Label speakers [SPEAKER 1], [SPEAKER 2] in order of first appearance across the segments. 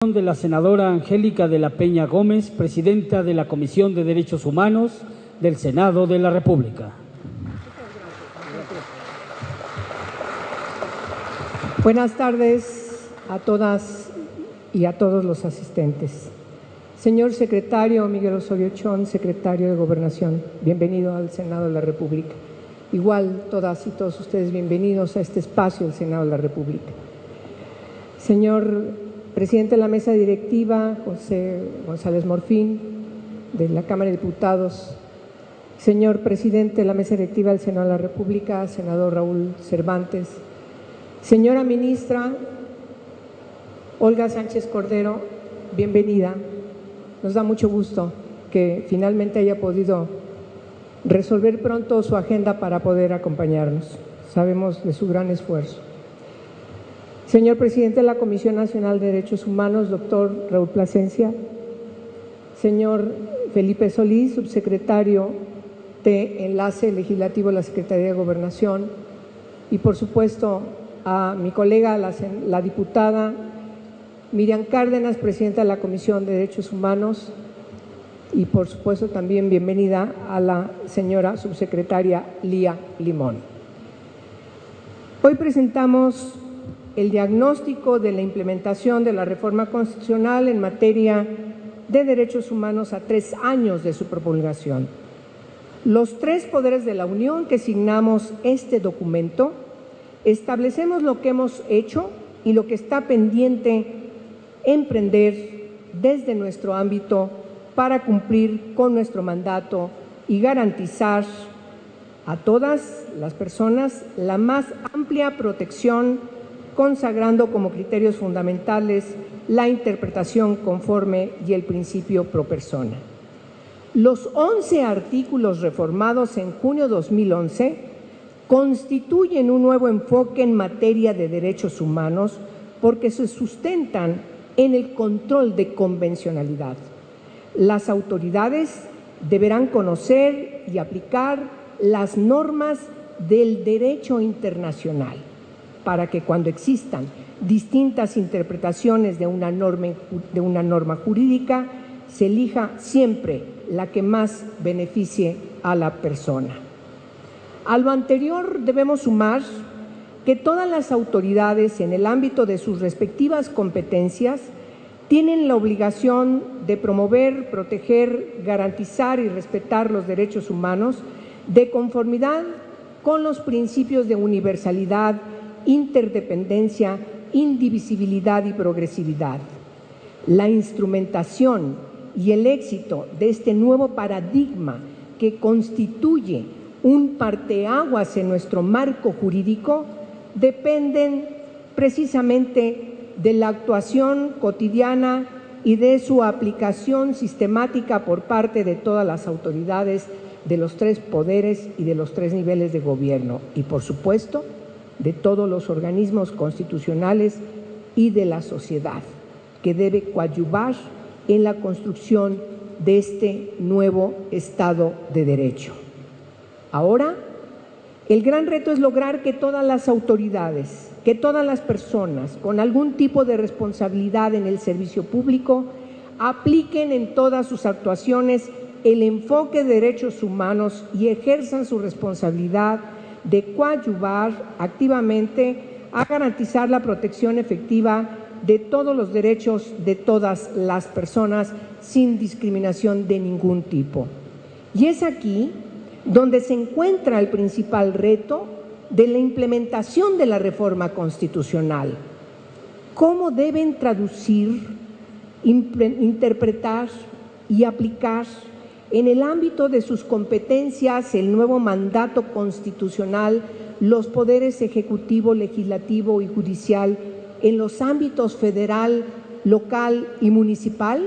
[SPEAKER 1] De la senadora Angélica de la Peña Gómez, presidenta de la Comisión de Derechos Humanos del Senado de la República.
[SPEAKER 2] Buenas tardes a todas y a todos los asistentes. Señor secretario Miguel Osorio Chong, secretario de Gobernación, bienvenido al Senado de la República. Igual todas y todos ustedes bienvenidos a este espacio del Senado de la República. Señor presidente de la mesa directiva, José González Morfín, de la Cámara de Diputados, señor presidente de la mesa directiva del Senado de la República, senador Raúl Cervantes, señora ministra Olga Sánchez Cordero, bienvenida. Nos da mucho gusto que finalmente haya podido resolver pronto su agenda para poder acompañarnos. Sabemos de su gran esfuerzo. Señor presidente de la Comisión Nacional de Derechos Humanos, doctor Raúl Plasencia, señor Felipe Solís, subsecretario de Enlace Legislativo de la Secretaría de Gobernación, y por supuesto a mi colega, la diputada Miriam Cárdenas, presidenta de la Comisión de Derechos Humanos, y por supuesto también bienvenida a la señora subsecretaria Lía Limón. Hoy presentamos el diagnóstico de la implementación de la reforma constitucional en materia de derechos humanos a 3 años de su promulgación. Los 3 poderes de la Unión que signamos este documento establecemos lo que hemos hecho y lo que está pendiente emprender desde nuestro ámbito para cumplir con nuestro mandato y garantizar a todas las personas la más amplia protección, consagrando como criterios fundamentales la interpretación conforme y el principio pro persona. Los 11 artículos reformados en junio de 2011 constituyen un nuevo enfoque en materia de derechos humanos porque se sustentan en el control de convencionalidad. Las autoridades deberán conocer y aplicar las normas del derecho internacional, para que cuando existan distintas interpretaciones de una norma jurídica, se elija siempre la que más beneficie a la persona. A lo anterior debemos sumar que todas las autoridades en el ámbito de sus respectivas competencias tienen la obligación de promover, proteger, garantizar y respetar los derechos humanos de conformidad con los principios de universalidad, interdependencia, indivisibilidad y progresividad. La instrumentación y el éxito de este nuevo paradigma que constituye un parteaguas en nuestro marco jurídico dependen precisamente de la actuación cotidiana y de su aplicación sistemática por parte de todas las autoridades de los 3 poderes y de los 3 niveles de gobierno y, por supuesto, de todos los organismos constitucionales y de la sociedad, que debe coadyuvar en la construcción de este nuevo Estado de Derecho. Ahora, el gran reto es lograr que todas las autoridades, que todas las personas con algún tipo de responsabilidad en el servicio público apliquen en todas sus actuaciones el enfoque de derechos humanos y ejerzan su responsabilidad de coadyuvar activamente a garantizar la protección efectiva de todos los derechos de todas las personas sin discriminación de ningún tipo. Y es aquí donde se encuentra el principal reto de la implementación de la reforma constitucional. ¿Cómo deben traducir, interpretar y aplicar en el ámbito de sus competencias el nuevo mandato constitucional los poderes ejecutivo, legislativo y judicial en los ámbitos federal, local y municipal?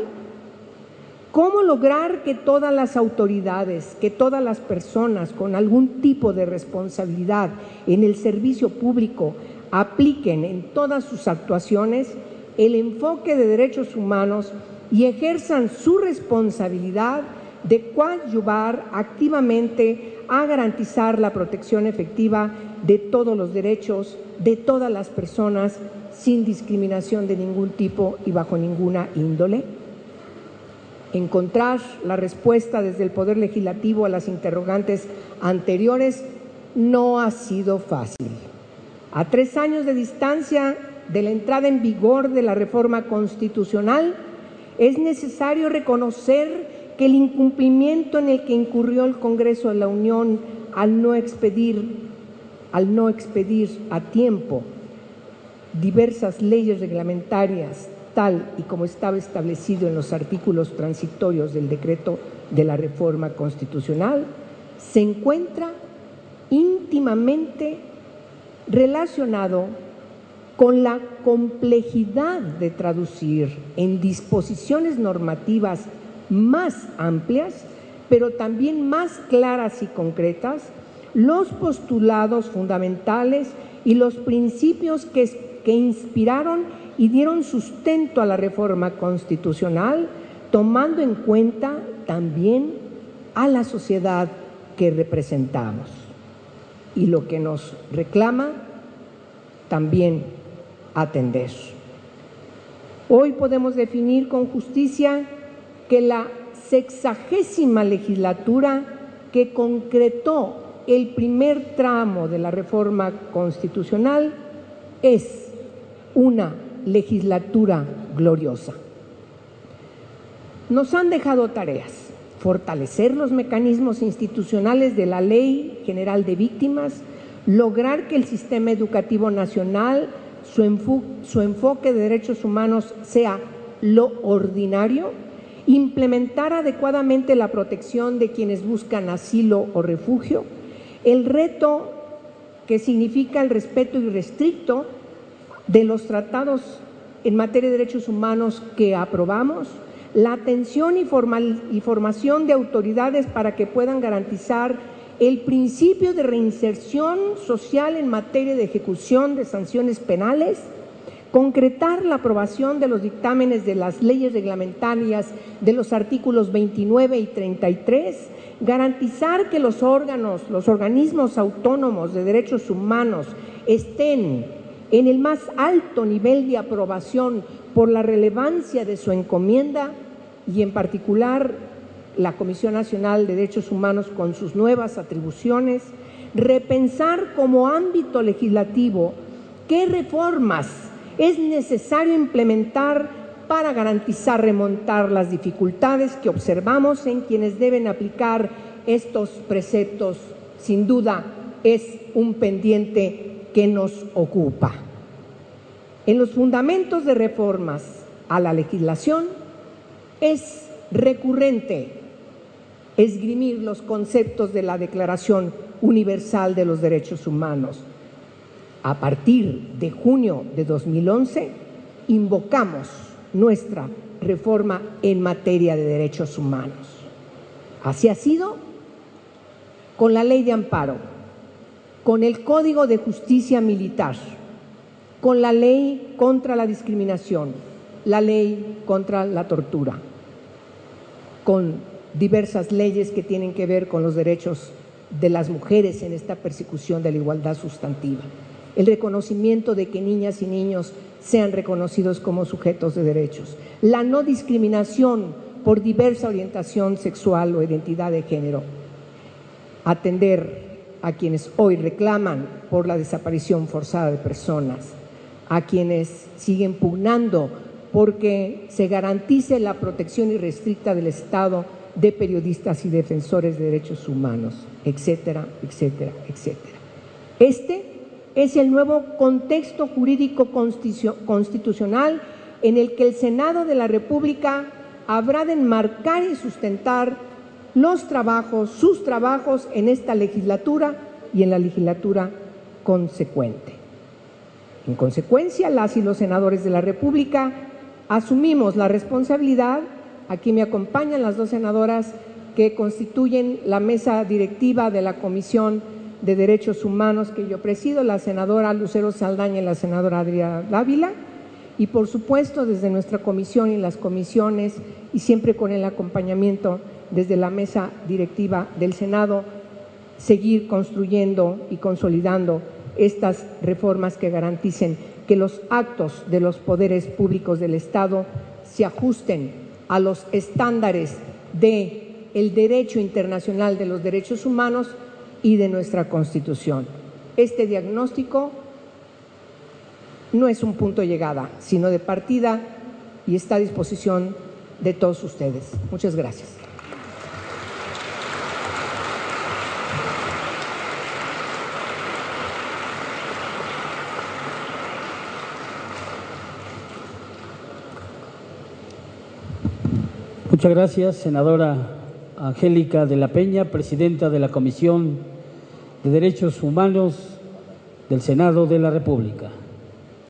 [SPEAKER 2] ¿Cómo lograr que todas las autoridades, que todas las personas con algún tipo de responsabilidad en el servicio público apliquen en todas sus actuaciones el enfoque de derechos humanos y ejerzan su responsabilidad de coadyuvar activamente a garantizar la protección efectiva de todos los derechos de todas las personas sin discriminación de ningún tipo y bajo ninguna índole. Encontrar la respuesta desde el Poder Legislativo a las interrogantes anteriores no ha sido fácil. A 3 años de distancia de la entrada en vigor de la reforma constitucional, es necesario reconocer que el incumplimiento en el que incurrió el Congreso de la Unión al no expedir a tiempo diversas leyes reglamentarias, tal y como estaba establecido en los artículos transitorios del decreto de la reforma constitucional, se encuentra íntimamente relacionado con la complejidad de traducir en disposiciones normativas más amplias, pero también más claras y concretas, los postulados fundamentales y los principios que inspiraron y dieron sustento a la reforma constitucional, tomando en cuenta también a la sociedad que representamos. Y lo que nos reclama también atender. Hoy podemos definir con justicia que la 60ª legislatura que concretó el primer tramo de la reforma constitucional es una legislatura gloriosa. Nos han dejado tareas: fortalecer los mecanismos institucionales de la Ley General de Víctimas, lograr que el sistema educativo nacional, su enfoque de derechos humanos sea lo ordinario, implementar adecuadamente la protección de quienes buscan asilo o refugio, el reto que significa el respeto irrestricto de los tratados en materia de derechos humanos que aprobamos, la atención y formación de autoridades para que puedan garantizar el principio de reinserción social en materia de ejecución de sanciones penales, concretar la aprobación de los dictámenes de las leyes reglamentarias de los artículos 29 y 33, garantizar que los organismos autónomos de derechos humanos estén en el más alto nivel de aprobación por la relevancia de su encomienda, y en particular la Comisión Nacional de Derechos Humanos con sus nuevas atribuciones, repensar como ámbito legislativo qué reformas es necesario implementar para garantizar remontar las dificultades que observamos en quienes deben aplicar estos preceptos. Sin duda es un pendiente que nos ocupa. En los fundamentos de reformas a la legislación es recurrente esgrimir los conceptos de la Declaración Universal de los Derechos Humanos. A partir de junio de 2011, invocamos nuestra reforma en materia de derechos humanos. Así ha sido con la Ley de Amparo, con el Código de Justicia Militar, con la Ley contra la Discriminación, la Ley contra la Tortura, con diversas leyes que tienen que ver con los derechos de las mujeres en esta persecución de la igualdad sustantiva, el reconocimiento de que niñas y niños sean reconocidos como sujetos de derechos, la no discriminación por diversa orientación sexual o identidad de género, atender a quienes hoy reclaman por la desaparición forzada de personas, a quienes siguen pugnando porque se garantice la protección irrestricta del Estado de periodistas y defensores de derechos humanos, etcétera, etcétera, etcétera. Este es el nuevo contexto jurídico constitucional en el que el Senado de la República habrá de enmarcar y sustentar sus trabajos en esta legislatura y en la legislatura consecuente. En consecuencia, las y los senadores de la República asumimos la responsabilidad. Aquí me acompañan las 2 senadoras que constituyen la mesa directiva de la Comisión de Derechos Humanos que yo presido, la senadora Lucero Saldaña y la senadora Adriana Dávila, y por supuesto desde nuestra comisión y las comisiones, y siempre con el acompañamiento desde la mesa directiva del Senado, seguir construyendo y consolidando estas reformas que garanticen que que los actos de los poderes públicos del Estado se ajusten a los estándares del derecho internacional de los derechos humanos y de nuestra Constitución. Este diagnóstico no es un punto de llegada, sino de partida, y está a disposición de todos ustedes. Muchas gracias.
[SPEAKER 1] Muchas gracias, senadora Angélica de la Peña, presidenta de la Comisión de Derechos Humanos del Senado de la República.